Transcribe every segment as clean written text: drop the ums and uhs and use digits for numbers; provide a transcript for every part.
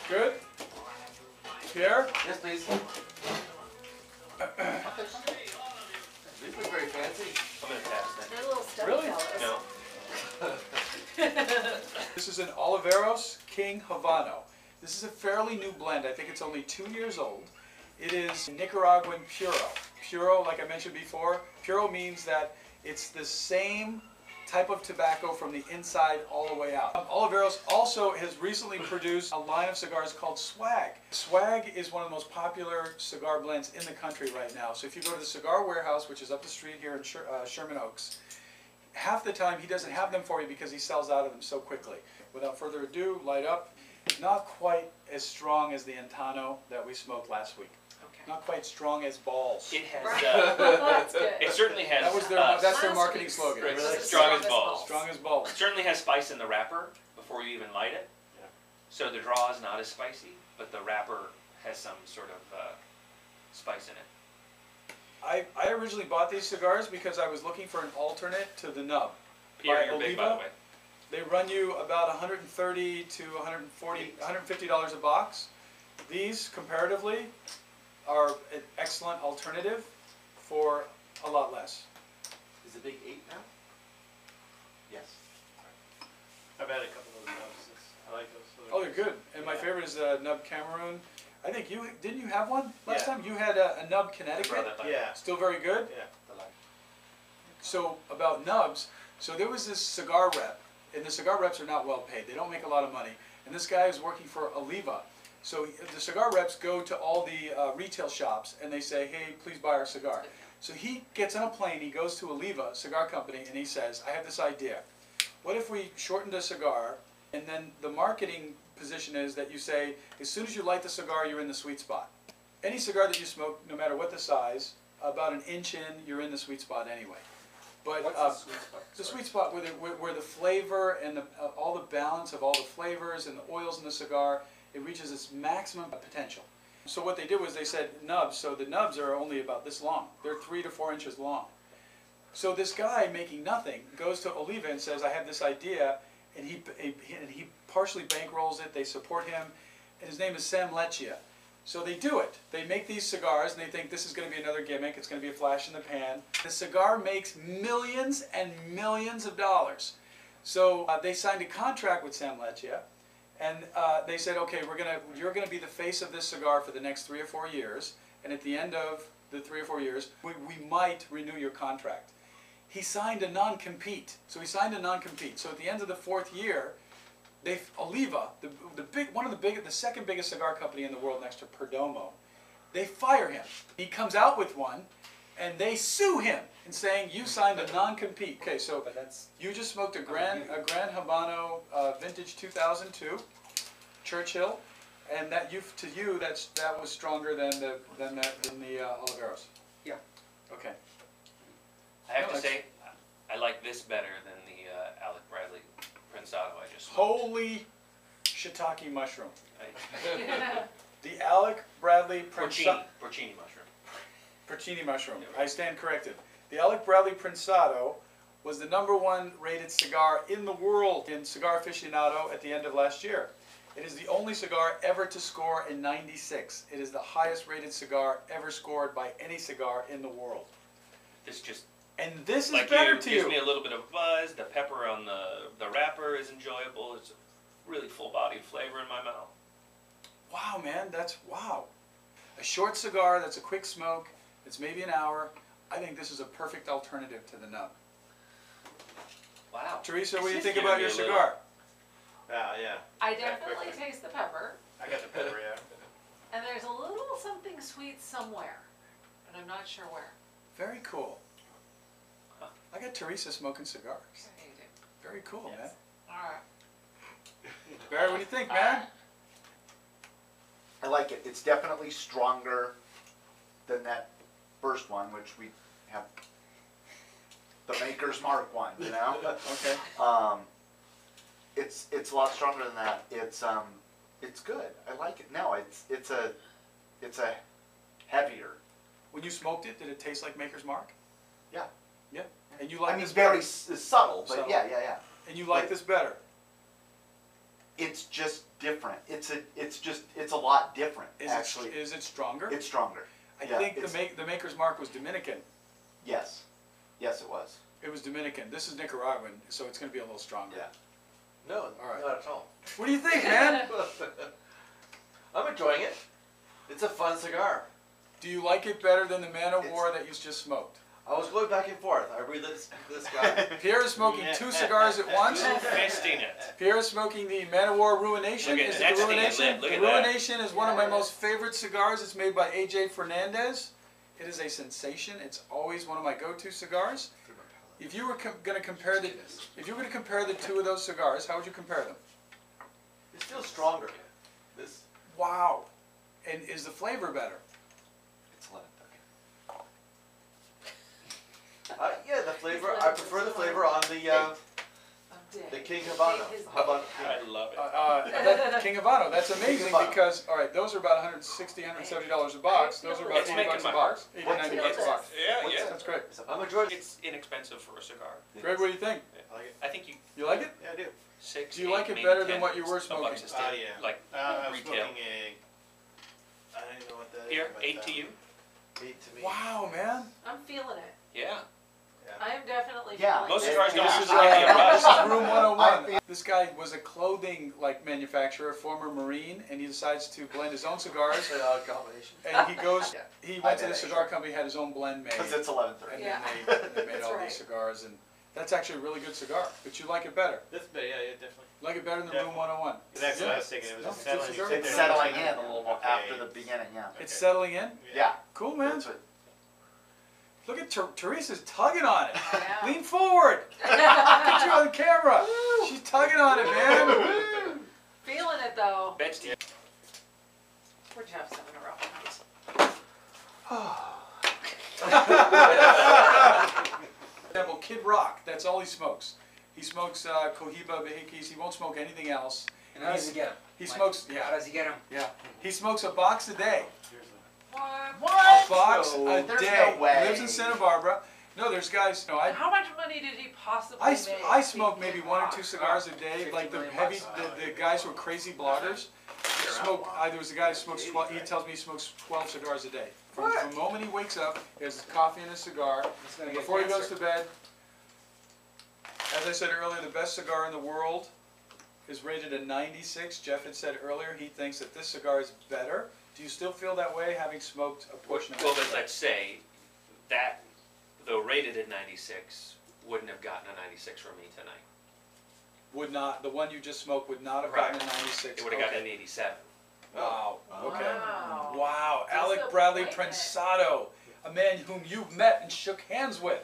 Good? Pierre? Yes, please. These look very fancy. I'm going to pass that. They're little stuffy Really? fellows. No. This is an Oliveros King Habano. This is a fairly new blend. I think it's only 2 years old. It is Nicaraguan Puro. Puro, like I mentioned before, Puro means that it's the same type of tobacco from the inside all the way out. Oliveros also has recently produced a line of cigars called Swag. Swag is one of the most popular cigar blends in the country right now. So if you go to the Cigar Warehouse, which is up the street here in Sherman Oaks, half the time he doesn't have them for you because he sells out of them so quickly. Without further ado, light up. Not quite as strong as the Antano that we smoked last week. Okay. Not quite strong as balls. It has, That's good. it certainly has, That's their Last marketing week's slogan. Right. was Strong as as balls. Strong as balls. it certainly has spice in the wrapper before you even light it. Yeah. So the draw is not as spicy, but the wrapper has some sort of spice in it. I originally bought these cigars because I was looking for an alternate to the nub. Pierre, By you're big, by the Oliva. way. They run you about $130 to $150 a box. These, comparatively, are an excellent alternative for a lot less. Is the big 8 now? Yes. I've had a couple of those nubs. I like those. Oh, they're good. And my favorite is Nub Cameroon. I think didn't you have one last Yeah. time? You had a Nub I Connecticut. brought that back. Yeah. Still very good. Yeah. So about nubs, so there was this cigar rep, and the cigar reps are not well paid. They don't make a lot of money. And this guy is working for Oliva. So the cigar reps go to all the retail shops and they say, hey, please buy our cigar. So he gets on a plane, he goes to Oliva Cigar Company, and he says, I have this idea. What if we shortened a cigar, and then the marketing position is that you say, as soon as you light the cigar, you're in the sweet spot. Any cigar that you smoke, no matter what the size, about an inch in, you're in the sweet spot anyway. But What's the sweet spot? the sweet spot where the flavor and all the balance of all the flavors and the oils in the cigar, it reaches its maximum potential. So what they did was they said nubs, so the nubs are only about this long. They're 3 to 4 inches long. So this guy making nothing goes to Oliva and says, I have this idea, and he partially bankrolls it, they support him, and his name is Sam Leccia. So they do it. They make these cigars and they think this is going to be another gimmick, it's going to be a flash in the pan. The cigar makes millions and millions of dollars. So they signed a contract with Sam Leccia, and they said, okay, you're going to be the face of this cigar for the next 3 or 4 years, and at the end of the 3 or 4 years, we might renew your contract. He signed a non-compete. So he signed a non-compete. So at the end of the 4th year, Oliva, the second biggest cigar company in the world next to Perdomo, they fire him. He comes out with one, and they sue him and saying, you signed a non-compete. Okay, so you just smoked a Gran Habano vintage 2002 Churchill, and that was stronger than the Oliveros. Yeah. Okay. I have to say, I like this better than the Alec Bradley Prensado I just smoked. Holy shiitake mushroom. I- The Alec Bradley Prensado. Porcini mushroom. Porcini mushroom. I stand corrected. The Alec Bradley Prensado was the #1 rated cigar in the world in Cigar Aficionado at the end of last year. It is the only cigar ever to score a 96. It is the highest rated cigar ever scored by any cigar in the world. This just, And this is like better you, to gives you. me a little bit of buzz. The pepper on the wrapper is enjoyable. It's a really full-bodied flavor in my mouth. Wow, man, that's wow. A short cigar that's a quick smoke, it's maybe an hour. I think this is a perfect alternative to the nub. Wow. Teresa, what do you This think is about giving your me a cigar? Yeah. I definitely taste the pepper, I got the pepper, yeah. and there's a little something sweet somewhere, but I'm not sure where. Very cool. I got Teresa smoking cigars. Yeah, you do. Very cool, man. All right. Barry, what do you think, man? I like it. It's definitely stronger than that first one, which we have the Maker's Mark one, you know? Okay. It's a lot stronger than that. It's good. I like it. No, it's a heavier. When you smoked it, did it taste like Maker's Mark? Yeah. Yeah. And you like I mean, this very better? subtle, but Subtle. yeah. And you like like- this better? It's just different. It's a lot different, Is actually. Is it stronger? It's stronger. I Yeah, think it's- the maker's mark was Dominican. Yes. Yes, it was. It was Dominican. This is Nicaraguan, so it's going to be a little stronger. Yeah. No, All right. not at all. What do you think, man? I'm enjoying it. It's a fun cigar. Do you like it better than the Mano O It's- War that you just smoked? I was going back and forth. I read this guy. Pierre is smoking 2 cigars at once. Fisting it. Pierre is smoking the Mano O War Ruination. Look at Is that it the stinging Ruination? lip. Look The at that. Ruination is one of my most favorite cigars. It's made by AJ Fernandez. It is a sensation. It's always one of my go-to cigars. If you were going to compare the two of those cigars, how would you compare them? It feels stronger. This. Wow. And is the flavor better? It's 11. Yeah, the flavor. I prefer the flavor on the King Habano. Habano. I love it. That King Habano. That's amazing Habano. because, all right, those are about $160, $170 a box. Those are about It's 80 making bucks a my box. heart. 80, 90 bucks a box. Yeah, yeah. That's great. I'm enjoying it. It's inexpensive for a cigar. Greg, what do you think? I like it. I think you You like it? Yeah, I do. 6. Do you like 8, it maybe better 10 than what you were bucks smoking? a stick. Yeah. Like I was retail. smoking I don't even know what that is. Here, but, 8 to you. 8 to me. Wow, man. I'm feeling it. Yeah. I am definitely Yeah. feeling Most it. cigars don't This have is, to give you a rush. this is Room 101. This guy was a clothing manufacturer, former Marine, and he decides to blend his own cigars. It's a combination. And he goes, Yeah. he I went to bet the I cigar should. company, had his own blend made. Because it's 11:30. And Yeah. then they made That's all right. these cigars, and that's actually a really good cigar. But you like it better. That's better, yeah, definitely. You like it better than Yeah. Room 101. That's what I was thinking. It was No, just settling. it's a cigar. sit It's there settling and- in a little more Okay. after the beginning, yeah. It's settling in. Yeah. Cool, man. That's what, Look at Teresa's tugging on it. Yeah. Lean forward. Get you on camera. She's tugging on it, man. Feeling it though. Ben's to you. We're Jeff's in a row. Example, Kid Rock. That's all he smokes. He smokes Cohiba Behikis. He won't smoke anything else. And how does he get them? He smokes. How Yeah. does he get them? Yeah. He smokes a box a day. What? A box No, a there's day. no way. He lives in Santa Barbara. No, there's guys. No, How much money did he possibly I make? smoke maybe 1 or 2 cigars a day. Like the heavy, the guys who are crazy bloggers smoke. There was a guy who smokes 12. He tells me he smokes 12 cigars a day. From the moment he wakes up, he has his coffee and a cigar. He's gonna And get before he goes cancer. to bed, as I said earlier, the best cigar in the world is rated a 96. Jeff had said earlier he thinks that this cigar is better. Do you still feel that way, having smoked a portion of it? Well, but let's say that, though rated at 96, wouldn't have gotten a 96 from me tonight. Would not, the one you just smoked would not have gotten a 96. It would have gotten an 87. Wow, okay. Wow. Wow, That's Alec a Bradley point. Prensado, a man whom you've met and shook hands with.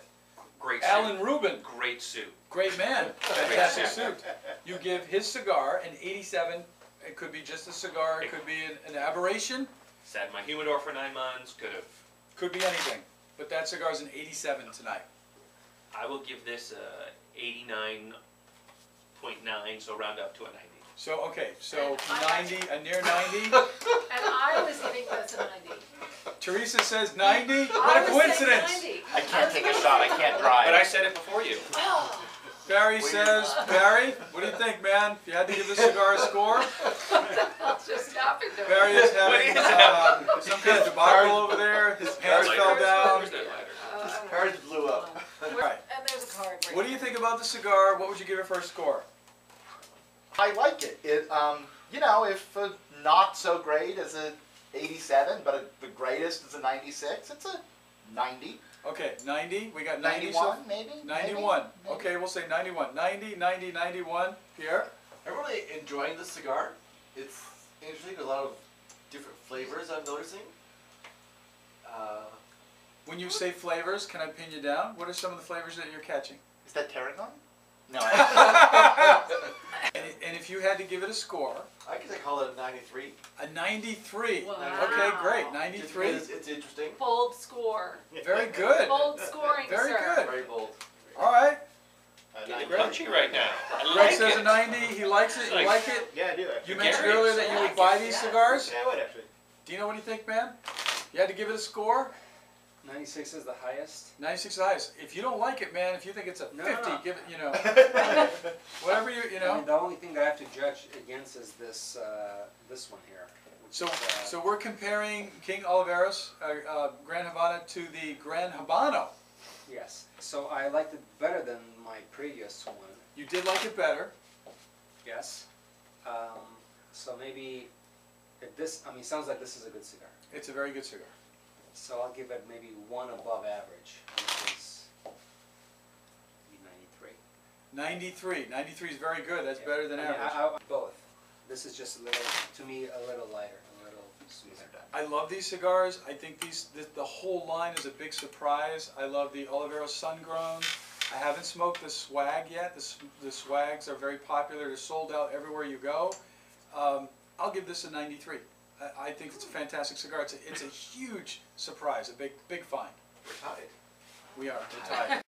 Great suit. Alan Rubin, Great suit. great man, fantastic suit. You give his cigar an 87. It could be just a cigar, it could be an aberration, Sat in my humidor for 9 months. Could have. could be anything. But that cigar's an 87 tonight. I will give this a 89.9, so round up to a 90. So, okay, so And I- 90, a near 90. And I was giving this a 90. Teresa says 90. I What a was saying coincidence. 90. I can't take a shot, I can't drive. But I said it before you. Oh, Barry says, Barry, what do you think, man? If you had to give this cigar a score? I'll just stop it. Barry is having What is some kind of debacle over there. His pants Lighter. fell down. Where's that lighter? Cards blew up. Right. And there's a card. right What do you there. think about the cigar? What would you give it for a score? I like it. If not so great as a 87, but the greatest is a 96, it's a 90. Okay, 90. We got 90. 91, maybe? 91. Maybe. Okay, we'll say 91. 90, 90, 91. Pierre? I'm really enjoying this cigar. It's interesting. A lot of different flavors I'm noticing. When you say flavors, can I pin you down? What are some of the flavors that you're catching? Is that tarragon? No. And if you had to give it a score, I guess I call it a 93. a 93. Wow. Okay, great. Just 93. because it's interesting. Bold score. Very good. Bold scoring, Very sir. good. Very bold. All right. Getting Great. punchy right now. I Greg like says a it. 90. He likes it. You Like- like it? Yeah, I do You actually. mentioned Gary, earlier that you I would like buy it, these yes. cigars. Yeah, I would actually. Dino, what do you think, man? You had to give it a score? 96 is the highest. 96 is the highest. If you don't like it, man, if you think it's a No, 50, no. give it, you know, whatever you I know. mean, the only thing that I have to judge against is this this one here. Which So, is, so we're comparing King Oliveros, Gran Habano to the Gran Habano. yes. So I liked it better than my previous one. You did like it better. Yes. So maybe if this, I mean, sounds like this is a good cigar. It's a very good cigar. So I'll give it maybe one above average, which is maybe 93. 93 is very good. That's Yeah. better than I mean, average. both. This is just a little, to me, a little lighter, a little sweeter. I love these cigars. I think the whole line is a big surprise. I love the Oliveros Sun-Grown. I haven't smoked the swag yet. The swags are very popular. They're sold out everywhere you go. I'll give this a 93. I think it's a fantastic cigar. It's a huge surprise, a big find. We're tied. We are. We're tied.